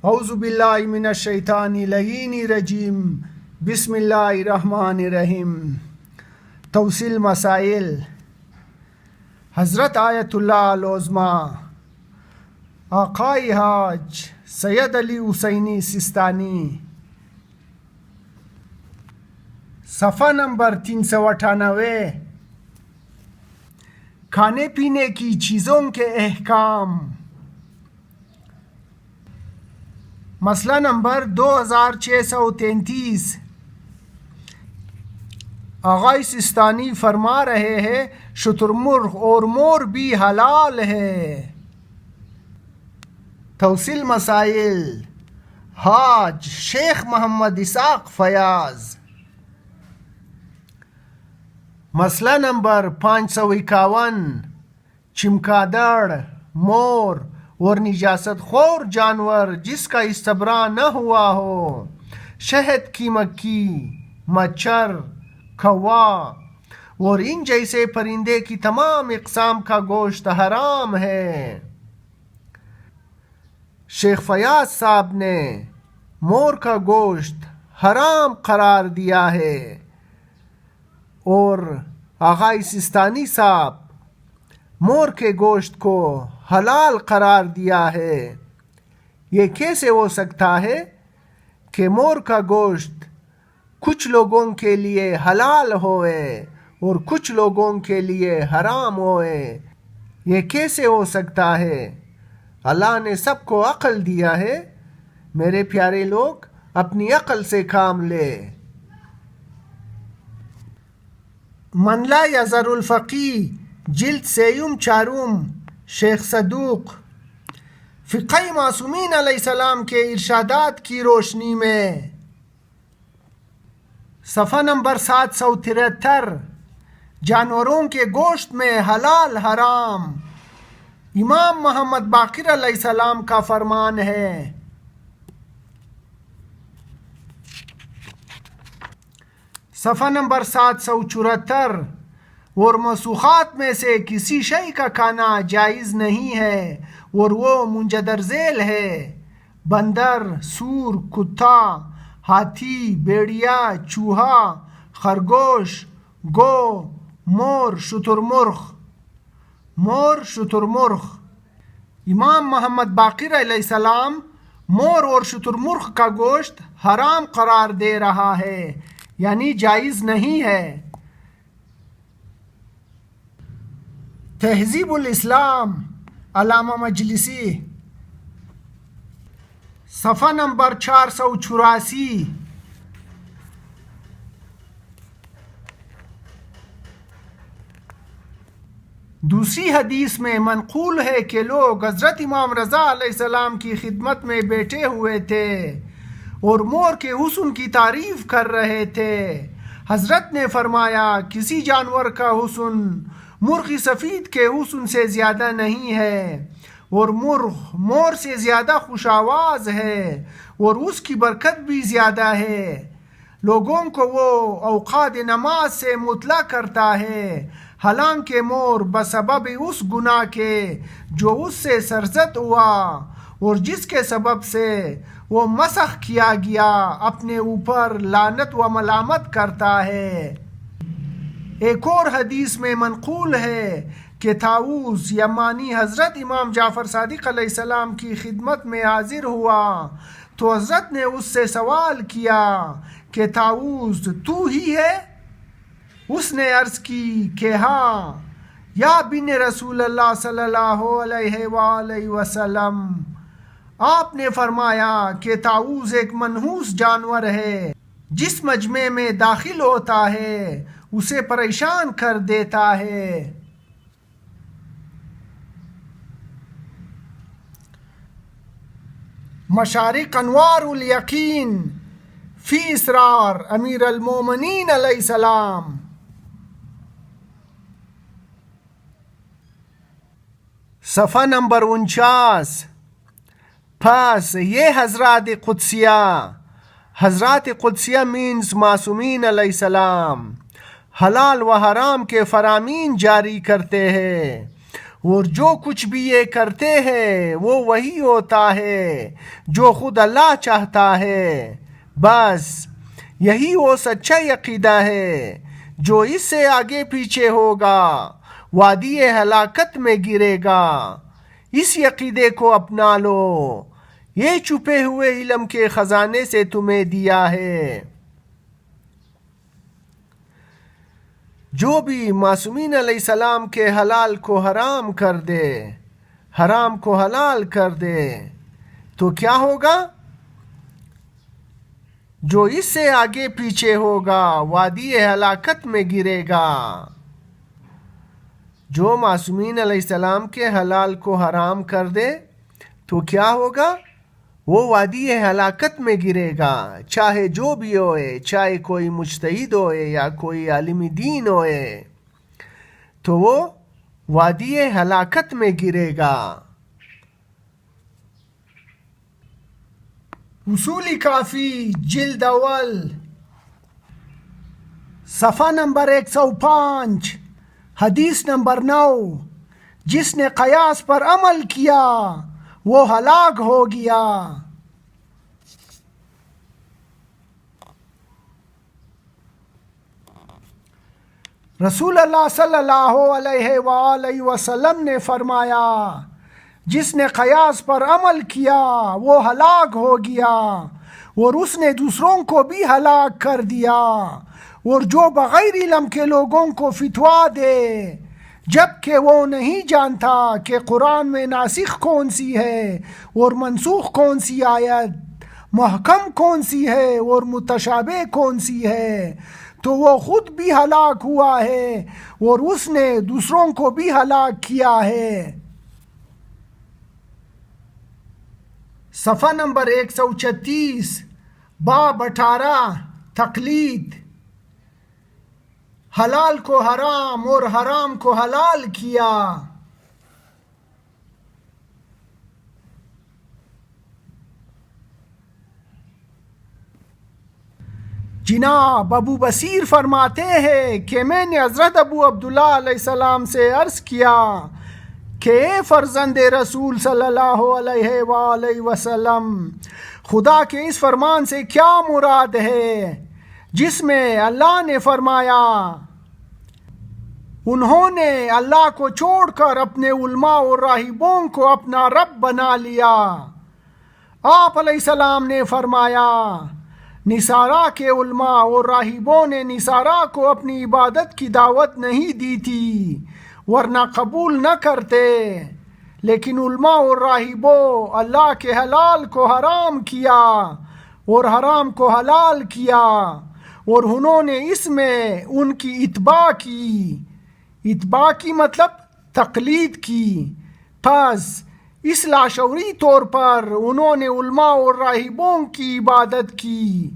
اعوذ باللہ من الشیطان اللعین الرجیم بسم اللہ الرحمن الرحیم۔ توصیل مسائل۔ حضرت آیت اللہ العظمی آقای حاج سید علی حسینی سیستانی، صفحہ نمبر 398۔ کھانے پینے کی چیزوں کے احکام، مسئلہ نمبر 2633۔ آقای سیستانی فرما رہے ہیں شترمرغ اور مور بھی حلال ہے۔ توصیل مسائل۔ حاج شیخ محمد اسحاق فیاض، مسئلہ نمبر 551۔ چمگادڑ، مور اور نجاست خور جانور جس کا استبراء نہ ہوا ہو، شہد کی مکھی، مچھر، کوا اور ان جیسے پرندے کی تمام اقسام کا گوشت حرام ہے۔ شیخ فیاض صاحب نے مور کا گوشت حرام قرار دیا ہے اور آقای سیستانی صاحب مور کے گوشت کو حلال قرار دیا ہے۔ یہ کیسے ہو سکتا ہے کہ مور کا گوشت کچھ لوگوں کے لیے حلال ہوئے اور کچھ لوگوں کے لیے حرام ہوئے؟ یہ کیسے ہو سکتا ہے؟ اللہ نے سب کو عقل دیا ہے، میرے پیارے لوگ اپنی عقل سے کام لے۔ من لا یزر الفقی، جلد سیوم چارم، شیخ صدوق، فقہ معصومین علیہ السلام کے ارشادات کی روشنی میں، صفحہ نمبر 773۔ جانوروں کے گوشت میں حلال حرام، امام محمد باقر علیہ السلام کا فرمان ہے۔ صفحہ نمبر 774۔ اور مسوخات میں سے کسی شے کا کھانا جائز نہیں ہے اور وہ منجدر ذیل ہے۔ بندر، سور، کتا، ہاتھی، بیڑیا، چوہا، خرگوش، گو، مور، شترمرغ۔ امام محمد باقر علیہ السلام مور اور شترمرغ کا گوشت حرام قرار دے رہا ہے، یعنی جائز نہیں ہے۔ تہذیب الاسلام، علامہ مجلسی، صفحہ نمبر 484۔ دوسری حدیث میں منقول ہے کہ لوگ حضرت امام رضا علیہ السلام کی خدمت میں بیٹھے ہوئے تھے اور مور کے حسن کی تعریف کر رہے تھے۔ حضرت نے فرمایا کسی جانور کا حسن مرغ سفید کے حسن سے زیادہ نہیں ہے اور مرغ مور سے زیادہ خوش آواز ہے اور اس کی برکت بھی زیادہ ہے۔ لوگوں کو وہ اوقات نماز سے مطلع کرتا ہے، حالانکہ مور بسبب اس گناہ کے جو اس سے سرزد ہوا اور جس کے سبب سے وہ مسخ کیا گیا، اپنے اوپر لعنت و ملامت کرتا ہے۔ ایک اور حدیث میں منقول ہے کہ طاؤوس یمانی حضرت امام جعفر صادق علیہ السلام کی خدمت میں حاضر ہوا تو حضرت نے اس سے سوال کیا کہ طاؤوس تو ہی ہے؟ اس نے عرض کی کہ ہاں یا بن رسول اللہ صلی اللہ علیہ وآلہ وسلم۔ آپ نے فرمایا کہ طاؤوس ایک منحوس جانور ہے، جس مجمع میں داخل ہوتا ہے اسے پریشان کر دیتا ہے۔ مشارق انوار الیقین فی اسرار امیر المومنین علیہ السلام، صفحہ نمبر 49۔ پس یہ حضرات قدسیہ مینز معصومین علیہ السلام حلال و حرام کے فرامین جاری کرتے ہیں اور جو کچھ بھی یہ کرتے ہیں وہ وہی ہوتا ہے جو خود اللہ چاہتا ہے. بس یہی وہ سچا عقیدہ ہے. جو اس سے آگے پیچھے ہوگا وادی ہلاکت میں گرے گا. اس عقیدے کو اپنا لو. یہ چھپے ہوئے علم کے خزانے سے تمہیں دیا ہے. جو بھی معصومین علیہ السلام کے حلال کو حرام کر دے، حرام کو حلال کر دے، تو کیا ہوگا؟ جو اس سے آگے پیچھے ہوگا وادی ہلاکت میں گرے گا. جو معصومین علیہ السلام کے حلال کو حرام کر دے تو کیا ہوگا؟ وہ وادی ہلاکت میں گرے گا. چاہے جو بھی ہوئے، چاہے کوئی مجتہد ہوئے یا کوئی عالم دین ہوئے، تو وہ وادی ہلاکت میں گرے گا. اصول کافی جلد اول صفحہ نمبر 105 حدیث نمبر 9. جس نے قیاس پر عمل کیا وہ ہلاک ہو گیا. رسول اللہ صلی اللہ علیہ وآلہ وسلم نے فرمایا جس نے قیاس پر عمل کیا وہ ہلاک ہو گیا اور اس نے دوسروں کو بھی ہلاک کر دیا. اور جو بغیر علم کے لوگوں کو فتوا دے جبکہ وہ نہیں جانتا کہ قرآن میں ناسخ کون سی ہے اور منسوخ کون سی آیت، محکم کون سی ہے اور متشابہ کون سی ہے، تو وہ خود بھی ہلاک ہوا ہے اور اس نے دوسروں کو بھی ہلاک کیا ہے. صفحہ نمبر 136 باب 18 تقلید. حلال کو حرام اور حرام کو حلال کیا. جناب ابو بصیر فرماتے ہیں کہ میں نے حضرت ابو عبداللہ علیہ السلام سے عرض کیا کہ اے فرزند رسول صلی اللہ علیہ وآلہ وسلم، خدا کے اس فرمان سے کیا مراد ہے جس میں اللہ نے فرمایا انہوں نے اللہ کو چھوڑ کر اپنے علماء اور راہبوں کو اپنا رب بنا لیا. آپ علیہ السلام نے فرمایا نصارہ کے علماء اور راہبوں نے نصارہ کو اپنی عبادت کی دعوت نہیں دی تھی ورنہ قبول نہ کرتے، لیکن علماء اور راہبوں اللہ کے حلال کو حرام کیا اور حرام کو حلال کیا اور انہوں نے اس میں ان کی اتباع کی. اتباع کی مطلب تقلید کی. پس اس لاشعوری طور پر انہوں نے علماء اور راہبوں کی عبادت کی.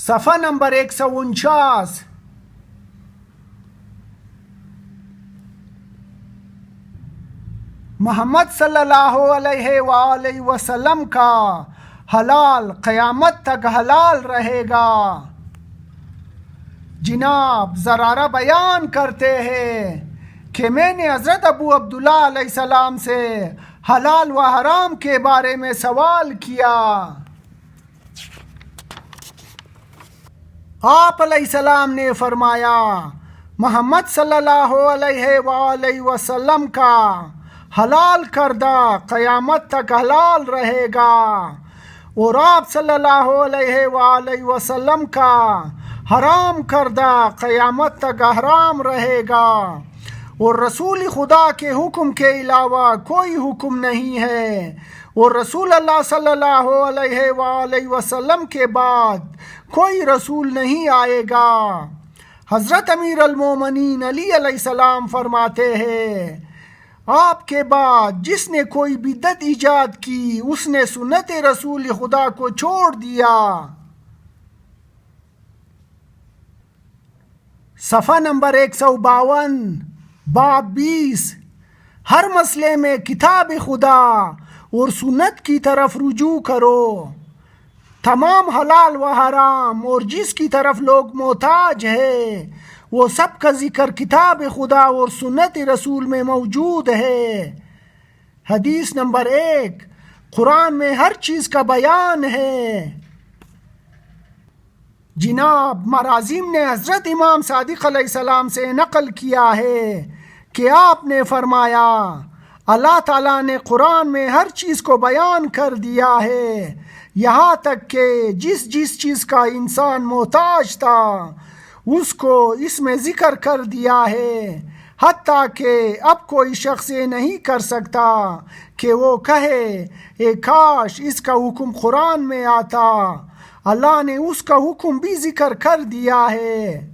صفحہ نمبر 149 محمد صلی اللہ علیہ وآلہ وسلم کا حلال قیامت تک حلال رہے گا. جناب زرارہ بیان کرتے ہیں کہ میں نے حضرت ابو عبداللہ علیہ السلام سے حلال و حرام کے بارے میں سوال کیا. آپ علیہ السلام نے فرمایا محمد صلی اللہ علیہ وآلہ وسلم کا حلال کردہ قیامت تک حلال رہے گا اور آپ صلی اللہ علیہ وآلہ وسلم کا حرام کردہ قیامت تک حرام رہے گا. اور رسول خدا کے حکم کے علاوہ کوئی حکم نہیں ہے اور رسول اللہ صلی اللہ علیہ وآلہ وسلم کے بعد کوئی رسول نہیں آئے گا. حضرت امیر المومنین علی علیہ السلام فرماتے ہیں آپ کے بعد جس نے کوئی بدعت ایجاد کی اس نے سنت رسول خدا کو چھوڑ دیا. صفحہ نمبر 152 باب 20 ہر مسئلے میں کتاب خدا اور سنت کی طرف رجوع کرو. تمام حلال و حرام اور جس کی طرف لوگ محتاج ہے وہ سب کا ذکر کتاب خدا اور سنت رسول میں موجود ہے۔ حدیث نمبر 1، قرآن میں ہر چیز کا بیان ہے۔ جناب مرازیم نے حضرت امام صادق علیہ السلام سے نقل کیا ہے کہ آپ نے فرمایا اللہ تعالیٰ نے قرآن میں ہر چیز کو بیان کر دیا ہے، یہاں تک کہ جس چیز کا انسان محتاج تھا اس کو اس میں ذکر کر دیا ہے، حتیٰ کہ اب کوئی شخص یہ نہیں کر سکتا کہ وہ کہے اے کاش اس کا حکم قرآن میں آتا۔ اللہ نے اس کا حکم بھی ذکر کر دیا ہے۔